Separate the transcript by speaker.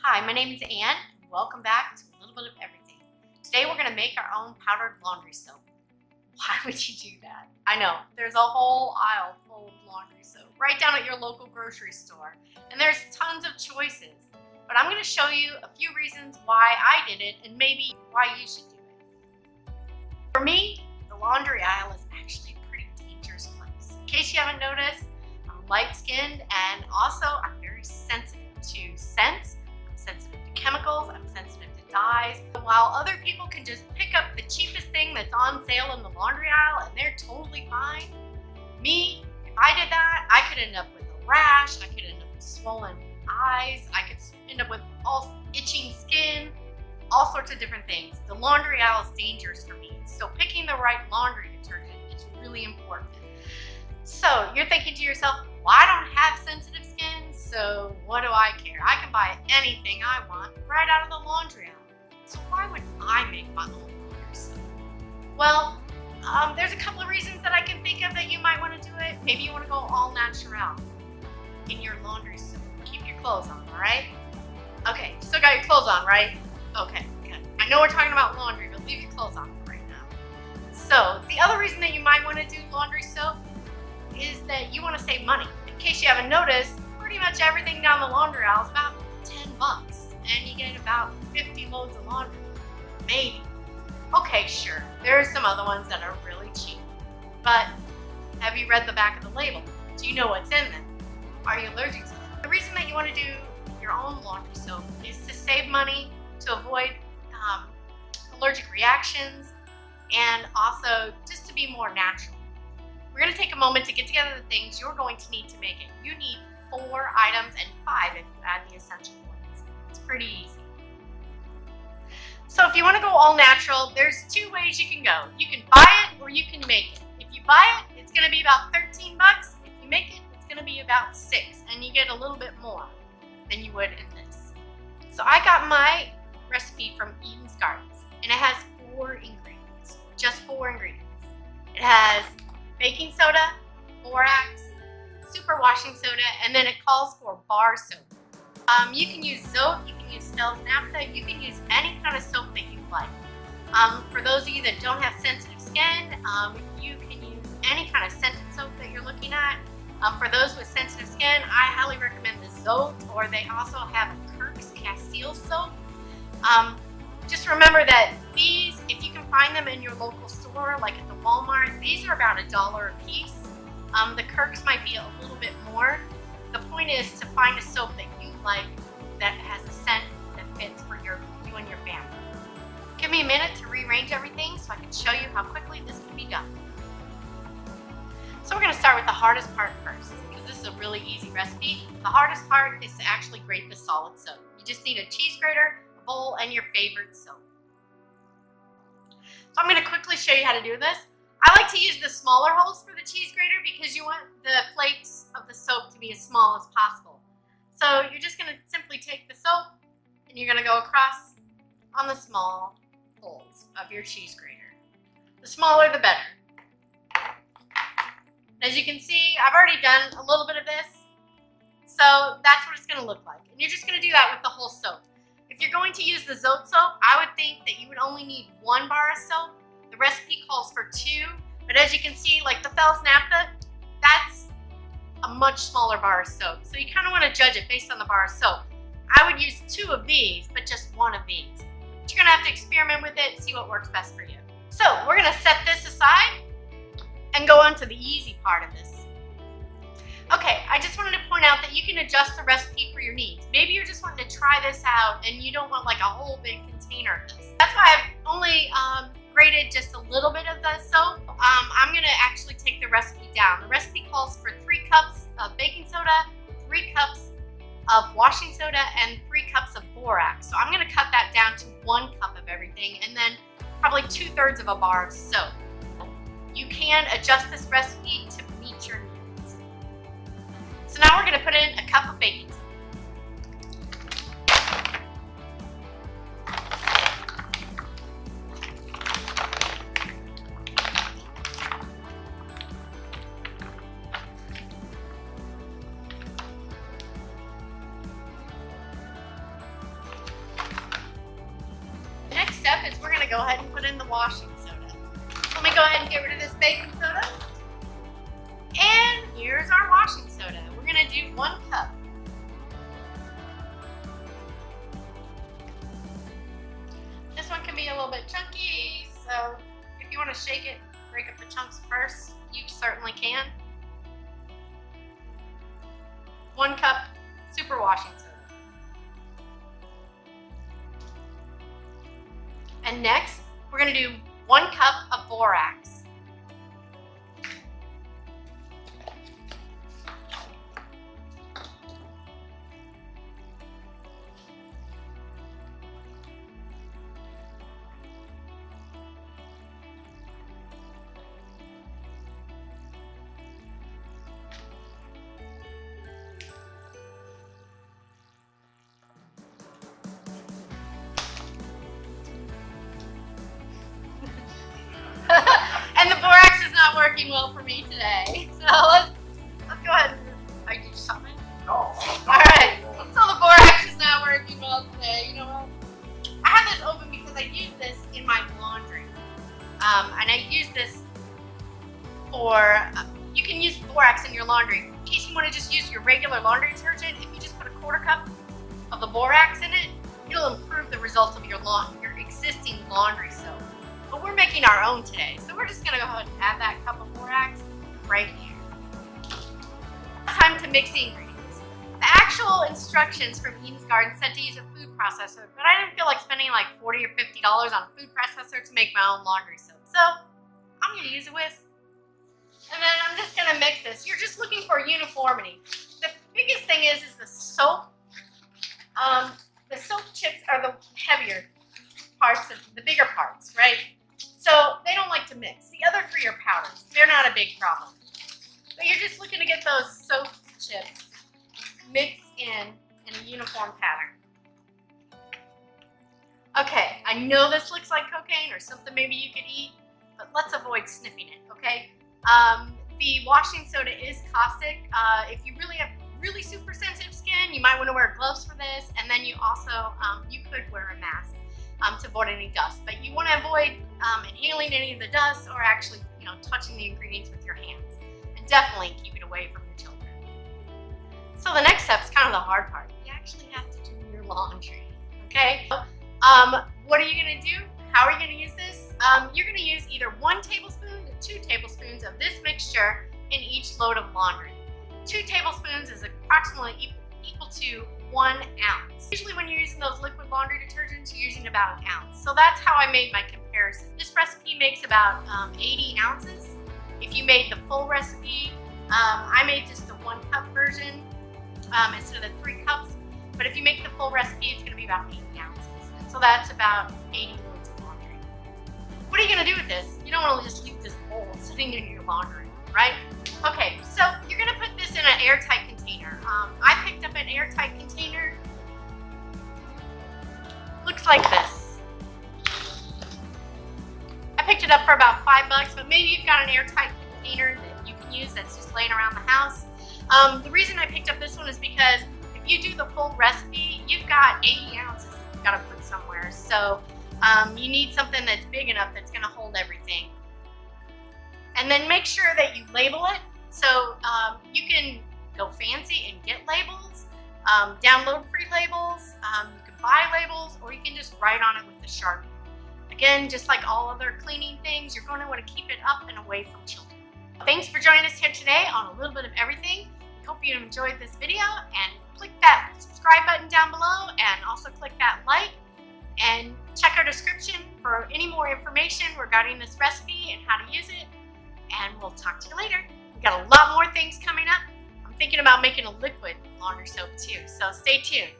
Speaker 1: Hi, my name is Anne, and welcome back to a little bit of everything. Today we're going to make our own powdered laundry soap. Why would you do that? I know, there's a whole aisle full of laundry soap right down at your local grocery store, and there's tons of choices. But I'm going to show you a few reasons why I did it and maybe why you should do it. For me, the laundry aisle is actually a pretty dangerous place. In case you haven't noticed, I'm light-skinned and also I'm very sensitive to scents. Sensitive to chemicals, I'm sensitive to dyes. While other people can just pick up the cheapest thing that's on sale in the laundry aisle and they're totally fine, me, if I did that, I could end up with a rash, I could end up with swollen eyes, I could end up with all itching skin, all sorts of different things. The laundry aisle is dangerous for me, so picking the right laundry detergent is really important. So you're thinking to yourself, well, I don't have sensitive skin, so what do I care? I can buy anything I want right out of the laundry aisle. So why would I make my own laundry soap? Well, there's a couple of reasons that I can think of that you might want to do it. Maybe you want to go all natural in your laundry soap. Keep your clothes on, all right? Okay, you still got your clothes on, right? Okay, good. I know we're talking about laundry, but leave your clothes on right now. So the other reason that you might want to do laundry soap is that you want to save money. In case you haven't noticed, pretty much everything down the laundry aisle is about $10 and you get about 50 loads of laundry. Maybe. Okay, sure. There are some other ones that are really cheap. But have you read the back of the label? Do you know what's in them? Are you allergic to them? The reason that you want to do your own laundry soap is to save money, to avoid allergic reactions, and also just to be more natural. We're going to take a moment to get together the things you're going to need to make it. You need 4 items and 5 if you add the essential oils. It's pretty easy. So if you want to go all natural, there's 2 ways you can go. You can buy it or you can make it. If you buy it, it's going to be about $13. If you make it, it's going to be about $6, and you get a little bit more than you would in this. So I got my recipe from Eden's Gardens, and it has 4 ingredients, just 4 ingredients. It has baking soda, borax, super washing soda, and then it calls for bar soap. You can use soap, you can use Fel's naphtha, you can use any kind of soap that you like. For those of you that don't have sensitive skin, you can use any kind of scented soap that you're looking at. For those with sensitive skin, I highly recommend the Zote, or they also have a Kirk's Castile soap. Just remember that these, if you can find them in your local store, like at the Walmart, these are about $1 a piece. The Kirk's might be a little bit more. The point is to find a soap that you like that has a scent that fits for you and your family. Give me a minute to rearrange everything so I can show you how quickly this can be done. So we're going to start with the hardest part first, because this is a really easy recipe. The hardest part is to actually grate the solid soap. You just need a cheese grater, a bowl, and your favorite soap. So I'm going to quickly show you how to do this. I like to use the smaller holes for the cheese grater because you want the flakes of the soap to be as small as possible. So you're just going to simply take the soap and you're going to go across on the small holes of your cheese grater. The smaller the better. As you can see, I've already done a little bit of this, so that's what it's going to look like. And you're just going to do that with the whole soap. If you're going to use the Zote soap, I would think that you would only need 1 bar of soap. The recipe calls for 2, but as you can see, like the Fel's naphtha, that's a much smaller bar of soap. So you kind of want to judge it based on the bar of soap. I would use 2 of these, but just 1 of these. But you're going to have to experiment with it and see what works best for you. So we're going to set this aside and go on to the easy part of this. Okay, I just wanted to point out that you can adjust the recipe for your needs. Maybe you're just wanting to try this out and you don't want like a whole big container of this. That's why I've only grated just a little bit of the soap. I'm going to actually take the recipe down. The recipe calls for 3 cups of baking soda, 3 cups of washing soda, and 3 cups of borax. So I'm going to cut that down to 1 cup of everything, and then probably 2/3 of a bar of soap. You can adjust this recipe to meet your needs. So now we're going to put in a cup of baking soda. step is we're gonna go ahead and put in the washing soda. Let me go ahead and get rid of this baking soda. And here's our washing soda. We're gonna do 1 cup. This one can be a little bit chunky, so if you want to shake it, break up the chunks first, you certainly can. 1 cup super washing soda. And next, we're going to do 1 cup of borax. And the borax is not working well for me today. So let's go ahead. Are you doing something?
Speaker 2: No.
Speaker 1: Alright. So the borax is not working well today. You know what? I have this open because I use this in my laundry. And I use this for, you can use borax in your laundry. In case you want to just use your regular laundry detergent, if you just put a 1/4 cup of the borax in it, it'll improve the results of your existing laundry soap. But we're making our own today, so we're just going to go ahead and add that cup of borax right here. It's time to mix the ingredients. The actual instructions from Eden's Garden said to use a food processor, but I didn't feel like spending like $40 or $50 on a food processor to make my own laundry soap. So I'm going to use a whisk. And then I'm just going to mix this. You're just looking for uniformity. The biggest thing is the soap. The soap chips are the heavier parts, of the bigger parts, right? So they don't like to mix. The other 3 are powders. They're not a big problem. But you're just looking to get those soap chips mixed in a uniform pattern. Okay, I know this looks like cocaine or something maybe you could eat, but let's avoid sniffing it, okay? The washing soda is caustic. If you really have really super sensitive skin, you might want to wear gloves for this, and then you also, you could wear a mask to avoid any dust. But you want to avoid inhaling any of the dust or actually, touching the ingredients with your hands. And definitely keep it away from your children. So the next step is kind of the hard part. You actually have to do your laundry, okay? What are you going to do? How are you going to use this? You're going to use either 1 tablespoon to 2 tablespoons of this mixture in each load of laundry. 2 tablespoons is approximately equal to 1 ounce. Usually when you're using those liquid laundry detergents, you're using about 1 ounce. So that's how I made my comparison. This recipe makes about 80 ounces. If you made the full recipe, I made just the 1 cup version instead of the 3 cups. But if you make the full recipe, it's going to be about 80 ounces. And so that's about 80 loads of laundry. What are you going to do with this? You don't want to just leave this bowl sitting in your laundry, right? Okay, so you're going to put this in an airtight container. I picked up an airtight container. Looks like this. I picked it up for about $5, but maybe you've got an airtight container that you can use that's just laying around the house. The reason I picked up this one is because if you do the full recipe, you've got 80 ounces that you've got to put somewhere. So you need something that's big enough that's going to hold everything. And then make sure that you label it. So you can go fancy and get labels, download free labels, you can buy labels, or you can just write on it with the Sharpie. Again, just like all other cleaning things, you're going to want to keep it up and away from children. Thanks for joining us here today on a little bit of everything. We hope you enjoyed this video, and click that subscribe button down below, and also click that like, and check our description for any more information regarding this recipe and how to use it. And we'll talk to you later. We've got a lot more things coming up. I'm thinking about making a liquid laundry soap too, so stay tuned.